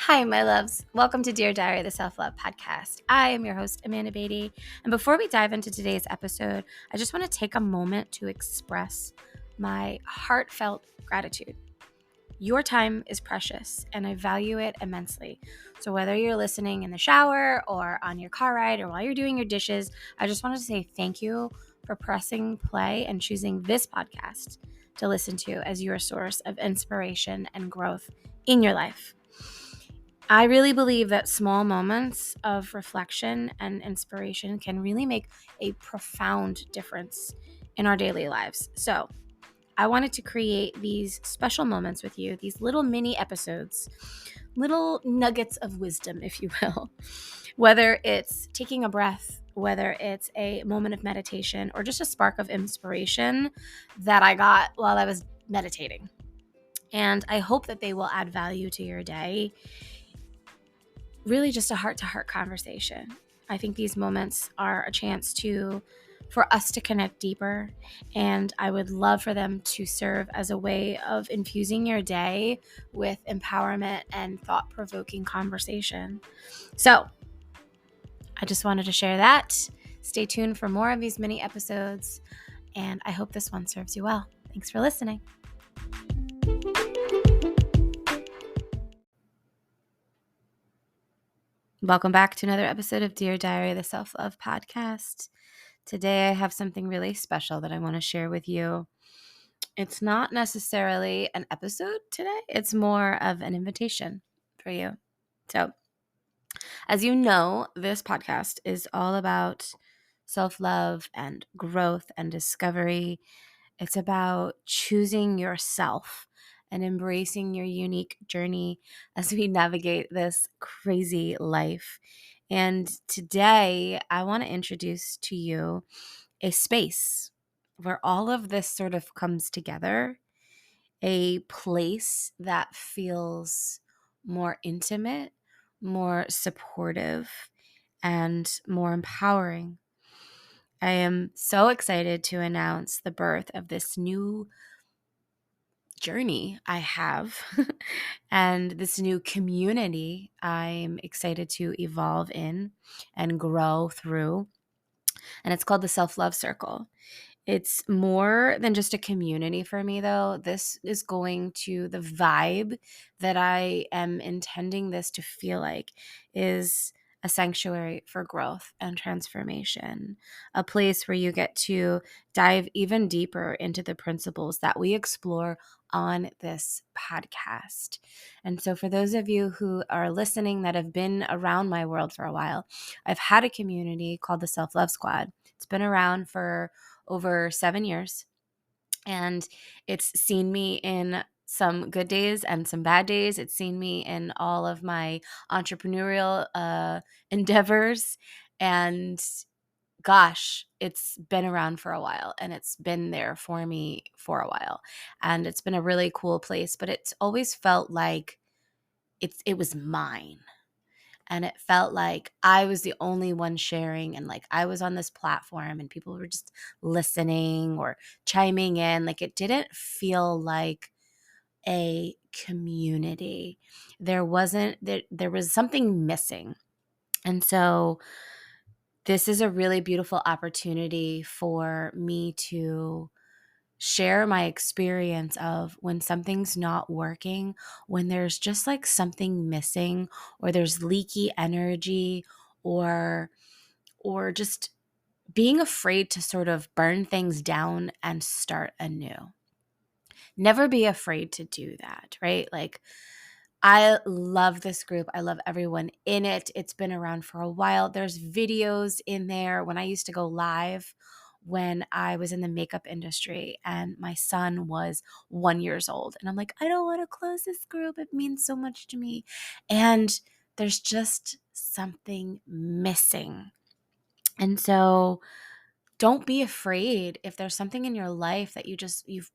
Hi, my loves. Welcome to Dear Diary, the Self-Love Podcast. I am your host, Amanda Beatty. And before we dive into today's episode, I just want to take a moment to express my heartfelt gratitude. Your time is precious, and I value it immensely. So whether you're listening in the shower or on your car ride or while you're doing your dishes, I just wanted to say thank you for pressing play and choosing this podcast to listen to as your source of inspiration and growth in your life. I really believe that small moments of reflection and inspiration can really make a profound difference in our daily lives. So, I wanted to create these special moments with you, these little mini episodes, little nuggets of wisdom, if you will. Whether it's taking a breath, whether it's a moment of meditation, or just a spark of inspiration that I got while I was meditating. And I hope that they will add value to your day. Really just a heart-to-heart conversation. I think these moments are a chance for us to connect deeper, and I would love for them to serve as a way of infusing your day with empowerment and thought-provoking conversation. So, I just wanted to share that. Stay tuned for more of these mini episodes, and I hope this one serves you well. Thanks for listening. Welcome back to another episode of Dear Diary, the Self-Love Podcast. Today I have something really special that I want to share with you. It's not necessarily an episode today. It's more of an invitation for you. So, as you know, this podcast is all about self-love and growth and discovery. It's about choosing yourself and embracing your unique journey as we navigate this crazy life. And today, I want to introduce to you a space where all of this sort of comes together, a place that feels more intimate, more supportive, and more empowering. I am so excited to announce the birth of this new journey I have and this new community I'm excited to evolve in and grow through. And it's called the Self-Love Circle. It's more than just a community for me, though. This is going to the vibe that I am intending this to feel like is a sanctuary for growth and transformation, a place where you get to dive even deeper into the principles that we explore on this podcast. And so, for those of you who are listening that have been around my world for a while, I've had a community called the Self-Love Squad. It's been around for over 7 years, and it's seen me in some good days and some bad days. It's seen me in all of my entrepreneurial endeavors, and gosh, it's been around for a while, and it's been there for me for a while, and it's been a really cool place, but it's always felt like it was mine. And it felt like I was the only one sharing, and like I was on this platform and people were just listening or chiming in. Like it didn't feel like a community. There was something missing. And so this is a really beautiful opportunity for me to share my experience of when something's not working, when there's just like something missing, or there's leaky energy, or just being afraid to sort of burn things down and start anew. Never be afraid to do that, right? Like, I love this group. I love everyone in it. It's been around for a while. There's videos in there when I used to go live when I was in the makeup industry and my son was 1 year old. And I'm like, I don't want to close this group. It means so much to me. And there's just something missing. And so don't be afraid if there's something in your life that you've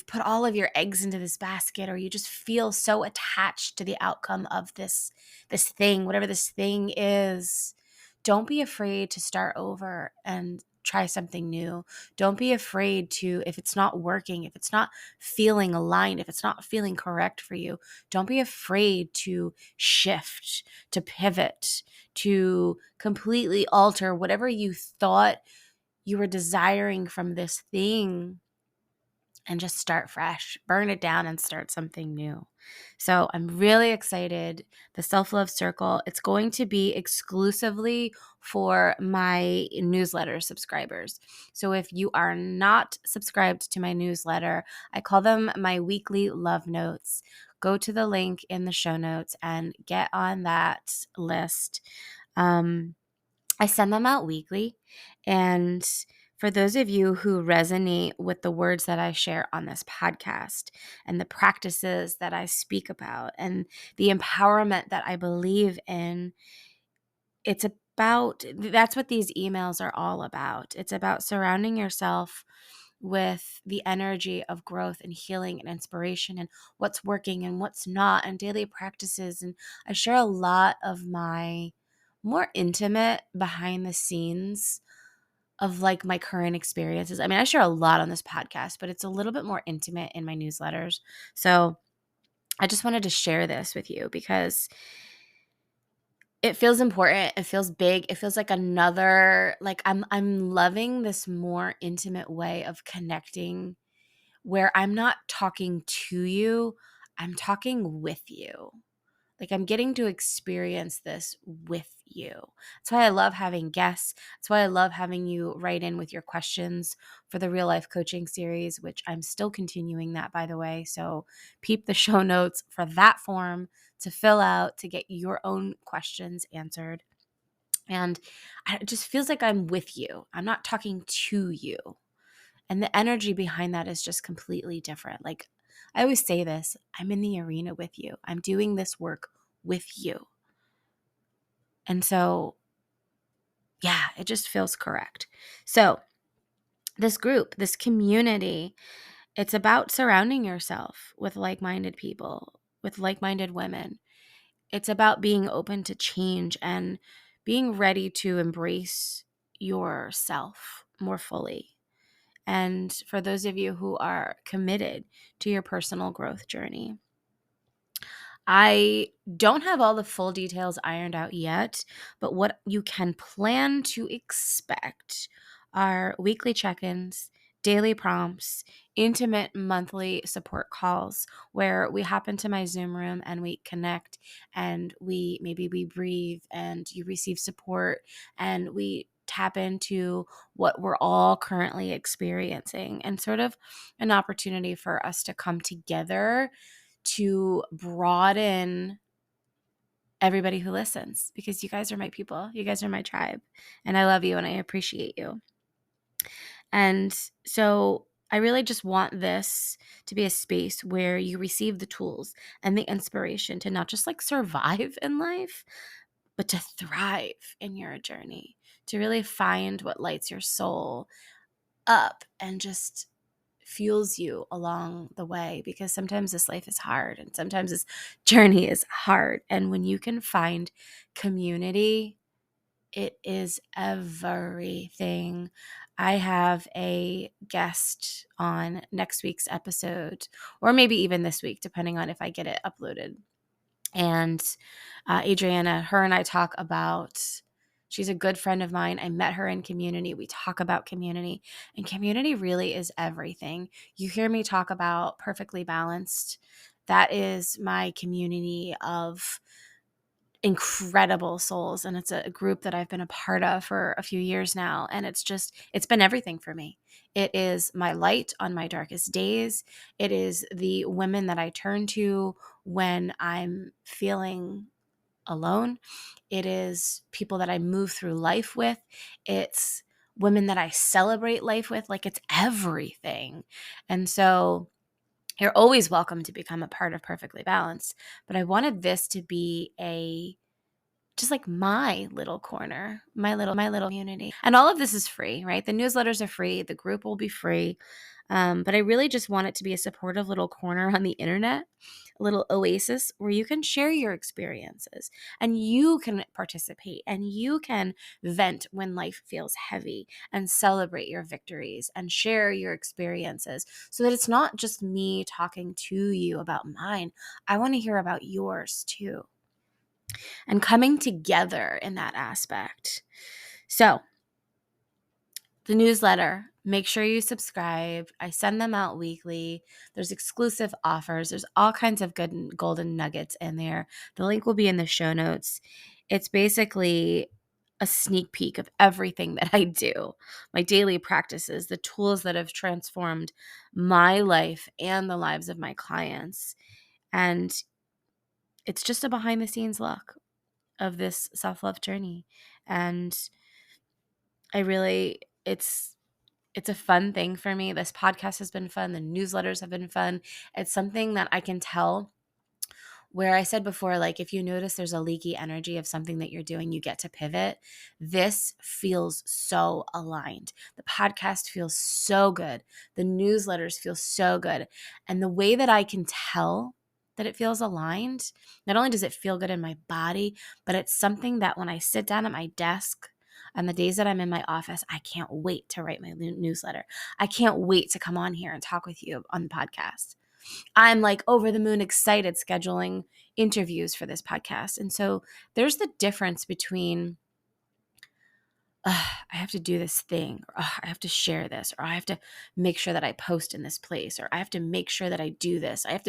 put all of your eggs into this basket, or you just feel so attached to the outcome of this thing, whatever this thing is. Don't be afraid to start over and try something new. Don't be afraid to, if it's not working, if it's not feeling aligned, if it's not feeling correct for you, don't be afraid to shift, to pivot, to completely alter whatever you thought you were desiring from this thing, and just start fresh, burn it down and start something new. So I'm really excited. The Self-Love Circle, it's going to be exclusively for my newsletter subscribers. So if you are not subscribed to my newsletter, I call them my weekly love notes. Go to the link in the show notes and get on that list. I send them out weekly. And for those of you who resonate with the words that I share on this podcast and the practices that I speak about and the empowerment that I believe in, that's what these emails are all about. It's about surrounding yourself with the energy of growth and healing and inspiration and what's working and what's not and daily practices. And I share a lot of my more intimate behind the scenes of like my current experiences. I mean, I share a lot on this podcast, but it's a little bit more intimate in my newsletters. So I just wanted to share this with you because it feels important. It feels big. It feels like another, like I'm loving this more intimate way of connecting where I'm not talking to you, I'm talking with you. Like I'm getting to experience this with you. That's why I love having guests. That's why I love having you write in with your questions for the real life coaching series, which I'm still continuing that, by the way. So peep the show notes for that form to fill out to get your own questions answered. And it just feels like I'm with you. I'm not talking to you. And the energy behind that is just completely different. Like I always say this, I'm in the arena with you. I'm doing this work with you. And so, yeah, it just feels correct. So this group, this community, it's about surrounding yourself with like-minded people, with like-minded women. It's about being open to change and being ready to embrace yourself more fully. And for those of you who are committed to your personal growth journey, I don't have all the full details ironed out yet, but what you can plan to expect are weekly check ins, daily prompts, intimate monthly support calls where we hop into my Zoom room and we connect and we breathe and you receive support and we tap into what we're all currently experiencing and sort of an opportunity for us to come together to broaden everybody who listens because you guys are my people. You guys are my tribe. And I love you and I appreciate you. And so I really just want this to be a space where you receive the tools and the inspiration to not just like survive in life, but to thrive in your journey, to really find what lights your soul up and just fuels you along the way, because sometimes this life is hard and sometimes this journey is hard. And when you can find community, it is everything. I have a guest on next week's episode, or maybe even this week, depending on if I get it uploaded. And Adriana, her and I talk about, she's a good friend of mine. I met her in community. We talk about community, and community really is everything. You hear me talk about Perfectly Balanced. That is my community of incredible souls. And it's a group that I've been a part of for a few years now. And it's been everything for me. It is my light on my darkest days. It is the women that I turn to when I'm feeling alone. It is people that I move through life with. It's women that I celebrate life with. Like it's everything. And so you're always welcome to become a part of Perfectly Balanced. But I wanted this to be just like my little corner, my little community. And all of this is free, right? The newsletters are free. The group will be free. But I really just want it to be a supportive little corner on the internet, a little oasis where you can share your experiences and you can participate and you can vent when life feels heavy and celebrate your victories and share your experiences so that it's not just me talking to you about mine. I want to hear about yours too, and coming together in that aspect. So, the newsletter, make sure you subscribe. I send them out weekly. There's exclusive offers. There's all kinds of good golden nuggets in there. The link will be in the show notes. It's basically a sneak peek of everything that I do, my daily practices, the tools that have transformed my life and the lives of my clients. And it's just a behind the scenes look of this self-love journey. And I really, it's a fun thing for me. This podcast has been fun. The newsletters have been fun. It's something that I can tell, where I said before, like if you notice there's a leaky energy of something that you're doing, you get to pivot. This feels so aligned. The podcast feels so good. The newsletters feel so good. And the way that I can tell that it feels aligned, not only does it feel good in my body, but it's something that when I sit down at my desk on the days that I'm in my office, I can't wait to write my newsletter. I can't wait to come on here and talk with you on the podcast. I'm like over the moon excited scheduling interviews for this podcast. And so there's the difference between I have to do this thing, or I have to share this, or I have to make sure that I post in this place, or I have to make sure that I do this. I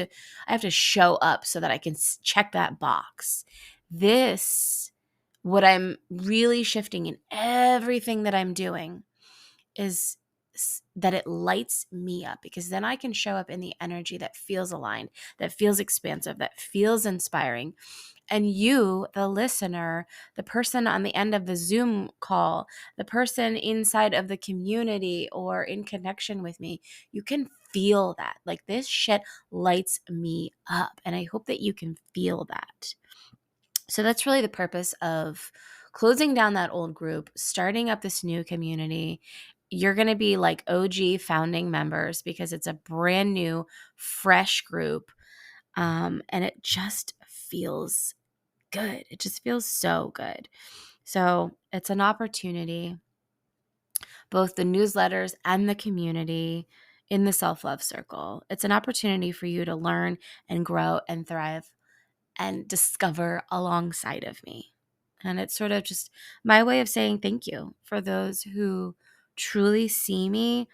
have to show up so that I can check that box. This, what I'm really shifting in everything that I'm doing is that it lights me up, because then I can show up in the energy that feels aligned, that feels expansive, that feels inspiring. And you, the listener, the person on the end of the Zoom call, the person inside of the community or in connection with me, you can feel that. Like this shit lights me up. And I hope that you can feel that. So that's really the purpose of closing down that old group, starting up this new community. You're going to be like OG founding members because it's a brand new, fresh group. And it just feels good. It just feels so good. So it's an opportunity, both the newsletters and the community in the self-love circle. It's an opportunity for you to learn and grow and thrive and discover alongside of me. And it's sort of just my way of saying thank you for those who truly see me,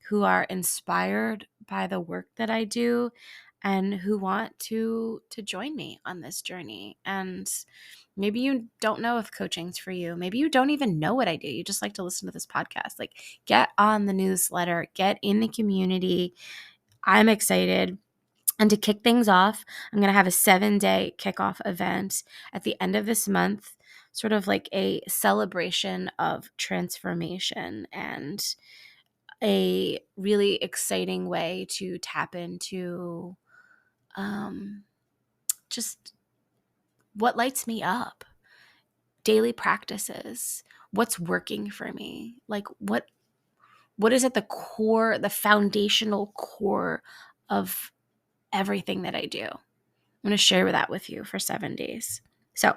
who are inspired by the work that I do, and who want to join me on this journey. And maybe you don't know if coaching's for you. Maybe you don't even know what I do. You just like to listen to this podcast. Like, get on the newsletter, get in the community. I'm excited. And to kick things off, I'm going to have a 7-day kickoff event at the end of this month, sort of like a celebration of transformation and a really exciting way to tap into just what lights me up, daily practices, what's working for me, like what is at the core, the foundational core of everything that I do. I'm going to share that with you for 7 days. So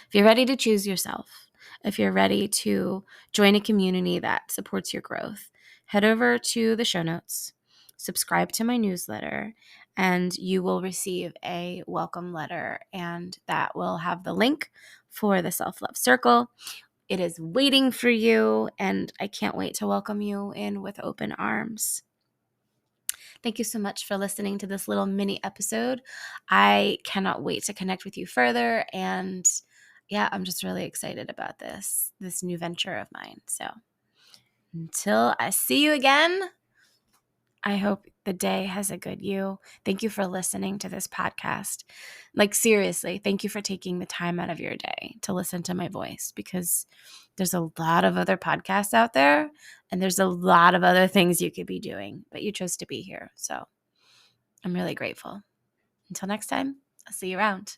if you're ready to choose yourself, if you're ready to join a community that supports your growth, head over to the show notes, subscribe to my newsletter, and you will receive a welcome letter. And that will have the link for the self-love circle. It is waiting for you, and I can't wait to welcome you in with open arms. Thank you so much for listening to this little mini episode. I cannot wait to connect with you further. And yeah, I'm just really excited about this new venture of mine. So until I see you again, I hope the day has a good you. Thank you for listening to this podcast. Like, seriously, thank you for taking the time out of your day to listen to my voice, because there's a lot of other podcasts out there and there's a lot of other things you could be doing, but you chose to be here. So I'm really grateful. Until next time, I'll see you around.